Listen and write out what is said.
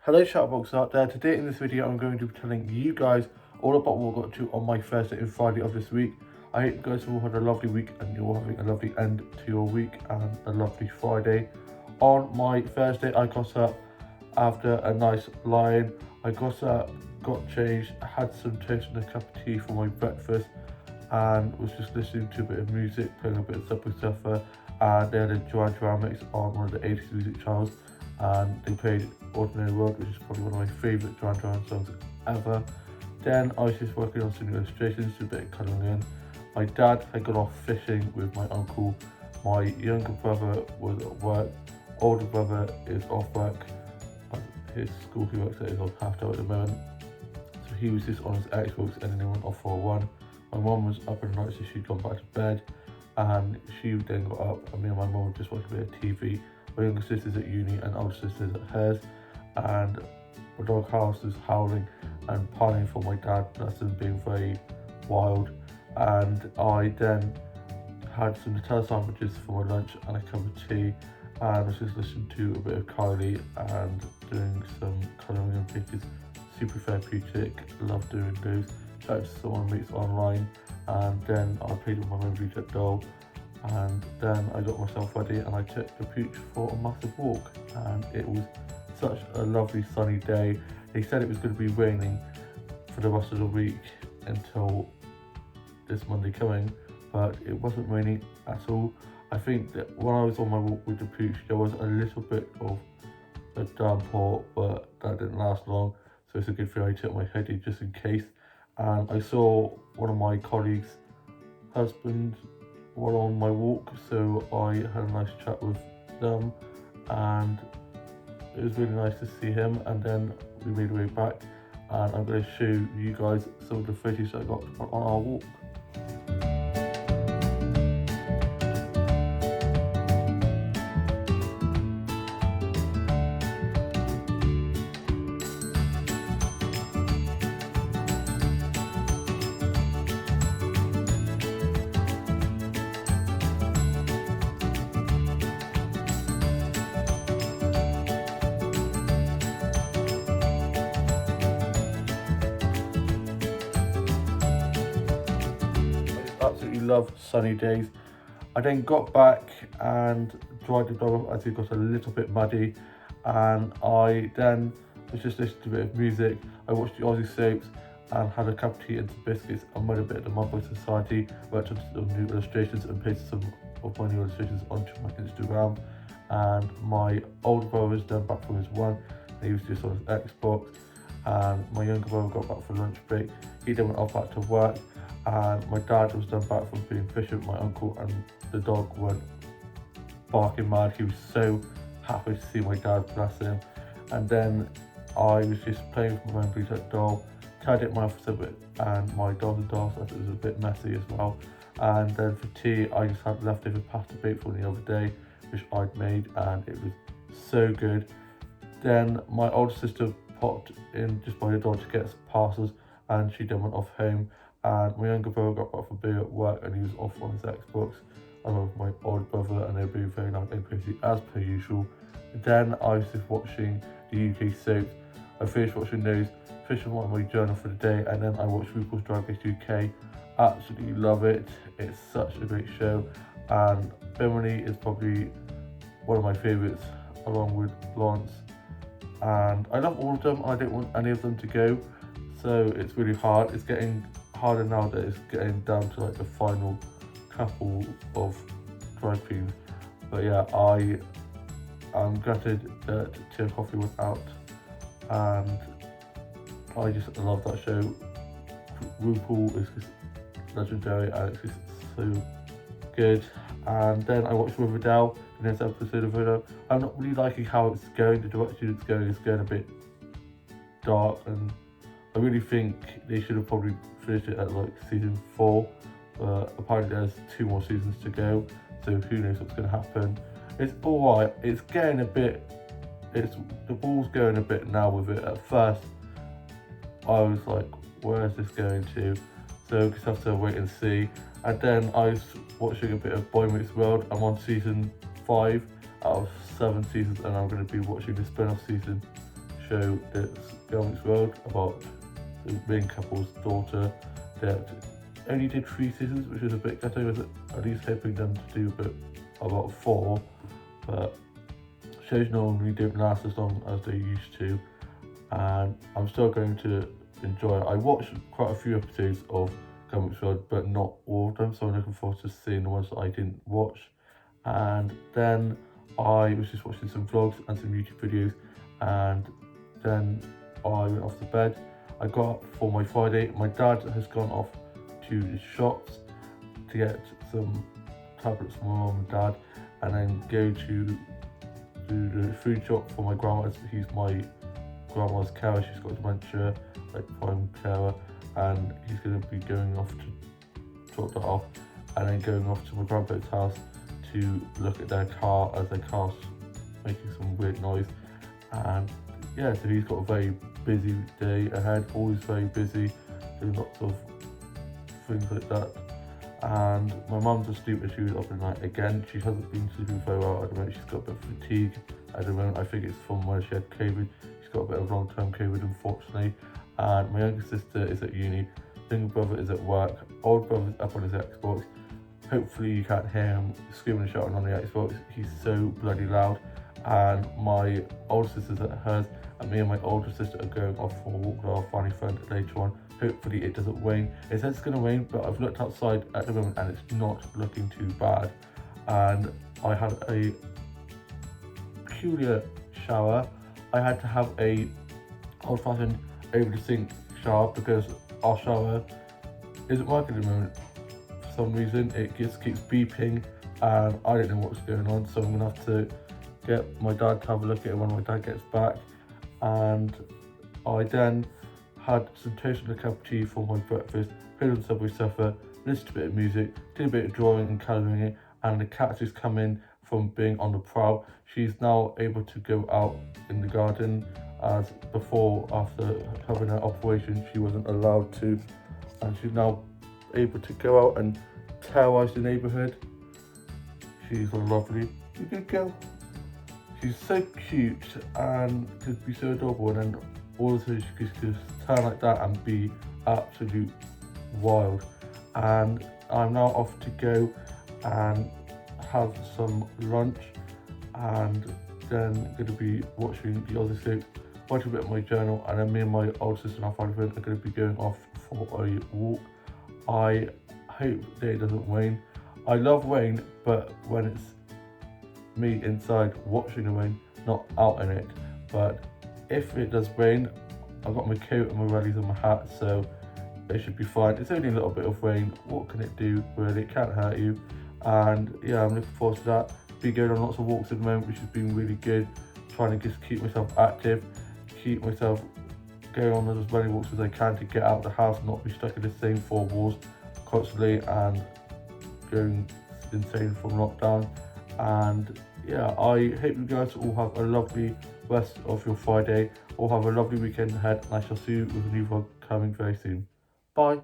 Hello Shoutbox out there. Today in this video I'm going to be telling you guys all about what I got to on my Thursday and Friday of this week. I hope you guys have all had a lovely week and you're having a lovely end to your week and a lovely Friday. On my Thursday I got up after a nice lie-in. I got up, got changed, had some toast and a cup of tea for my breakfast and was just listening to a bit of music, playing a bit of Subway Surfer, and they had a Duran Duran mix on one of the 80s music channels, and they played Ordinary World, which is probably one of my favourite Duran Duran songs ever. Then I was just working on some illustrations, a bit of colouring in. My dad had gone off fishing with my uncle. My younger brother was at work. Older brother is off work. His school he works at is on half day at the moment. So he was just on his Xbox and then he went off for a run. My mum was up in the night, so she'd gone back to bed. And she then got up and me and my mum just watched a bit of TV. My younger sister's at uni and older sister's at hers. And my dog house was howling and pining for my dad. That's him being very wild. And I then had some Nutella sandwiches for my lunch and a cup of tea, and I was just listening to a bit of Kylie and doing some colouring and pictures. Super therapeutic, love doing those. Chatted to someone meets online, and then I played with my memory jet doll, and then I got myself ready and I took the pooch for a massive walk, and it was such a lovely sunny day. They said it was going to be raining for the rest of the week until this Monday coming, but it wasn't raining at all. I think that when I was on my walk with the pooch, there was a little bit of a downpour, but that didn't last long, so it's a good thing I took my hoodie just in case. And I saw one of my colleagues' husband while on my walk, so I had a nice chat with them, and it was really nice to see him. And then we made our way back, and I'm going to show you guys some of the footage that I got on our walk. Absolutely love sunny days. I then got back and dried the dog as it got a little bit muddy, and I then was just listening to a bit of music. I watched the Aussie soaps and had a cup of tea and some biscuits and made a bit of the Mumbo Society, worked on some new illustrations and pasted some of my new illustrations onto my Instagram. And my older brother was then back from his run, he was just on his Xbox, and my younger brother got back for lunch break. He then went off back to work, and my dad was done back from being fishing with my uncle, and the dog went barking mad. He was so happy to see my dad, bless him. And then I was just playing with my memory jet doll, tidied my office a bit and my dolls and dolls, as it was a bit messy as well. And then for tea I just had leftover pasta bake from the other day, which I'd made, and it was so good. Then my older sister popped in just by the door to get some parcels, and she then went off home. And my younger brother got back from being at work and he was off on his Xbox. I love my older brother, and they were being very loud and crazy as per usual. Then I was just watching the UK soaps. I finished watching those, finished my journal for the day, and then I watched RuPaul's Drag Race UK. Absolutely love it. It's such a great show, and Bimini is probably one of my favourites along with Lawrence. And I love all of them. I don't want any of them to go, so it's really hard. It's getting harder now that it's getting down to like the final couple of drag queens. But yeah, I am gutted that Tia Coffee went out, and I just love that show. RuPaul is just legendary and it's just so good. And then I watched Riverdale, the next episode of Riverdale. I'm not really liking how it's going, the direction it's going a bit dark, and I really think they should have probably finished it at like season 4, but apparently there's 2 more seasons to go, so who knows what's going to happen. It's alright, it's getting a bit, the ball's going a bit now with it. At first I was like, where is this going to? So just have to wait and see. And then I was watching a bit of Boy Meets World. I'm on season 5 out of 7 seasons, and I'm going to be watching the spin-off season show that's Girl Meets World about the main couple's daughter that only did 3 seasons, which is a bit ghetto. I was at least hoping them to do a bit about 4, but shows normally don't last as long as they used to, and I'm still going to enjoy it. I watched quite a few episodes of Girl Meets World, but not all of them, so I'm looking forward to seeing the ones that I didn't watch. And then I was just watching some vlogs and some YouTube videos, and then I went off to bed. I got up for my Friday. My dad has gone off to the shops to get some tablets for my mum and dad, and then go to the food shop for my grandma. He's my grandma's carer. She's got dementia, like prime carer, and he's going to be going off to drop that off, and then going off to my grandparents' house to look at their car as their car's making some weird noise. And yeah, so he's got a very busy day ahead, always very busy, doing lots of things like that. And my mum's asleep as she was up at night again. She hasn't been sleeping very well at the moment. She's got a bit of fatigue at the moment. I think it's from when she had COVID. She's got a bit of long-term COVID, unfortunately. And my younger sister is at uni. Younger brother is at work. Old brother's up on his Xbox. Hopefully you can't hear him screaming and shouting on the Xbox. He's so bloody loud. And my older sister's at hers, and me and my older sister are going off for a walk with our family friend later on. Hopefully it doesn't rain. It says it's going to rain, but I've looked outside at the moment and it's not looking too bad. And I had a peculiar shower. I had to have a old-fashioned over the sink shower because our shower isn't working at the moment. For some reason it just keeps beeping and I don't know what's going on, so I'm going to have to get my dad to have a look at it when my dad gets back. And I then had some toast and a cup of tea for my breakfast, played on Subway Surfer, listened to a bit of music, did a bit of drawing and colouring it, and the cat's just come in from being on the prowl. She's now able to go out in the garden, as before, after having her operation, she wasn't allowed to, and she's now able to go out and terrorise the neighbourhood. She's a lovely good girl. She's so cute and could be so adorable, and then all of a sudden she could just turn like that and be absolute wild. And I'm now off to go and have some lunch, and then going to be watching the Aussie Soap, writing a bit of my journal, and then me and my older sister and our family friend are going to be going off for a walk. I hope that it doesn't rain. I love rain, but when it's me inside watching the rain, not out in it. But if it does rain, I've got my coat and my wellies and my hat, so it should be fine. It's only a little bit of rain. What can it do, really? It can't hurt you. And yeah, I'm looking forward to that. Been going on lots of walks at the moment, which has been really good. Trying to just keep myself active, keep myself going on as many walks as I can to get out of the house and not be stuck in the same 4 walls constantly and going insane from lockdown. And yeah, I hope you guys all have a lovely rest of your Friday, or have a lovely weekend ahead, and I shall see you with a new vlog coming very soon. Bye.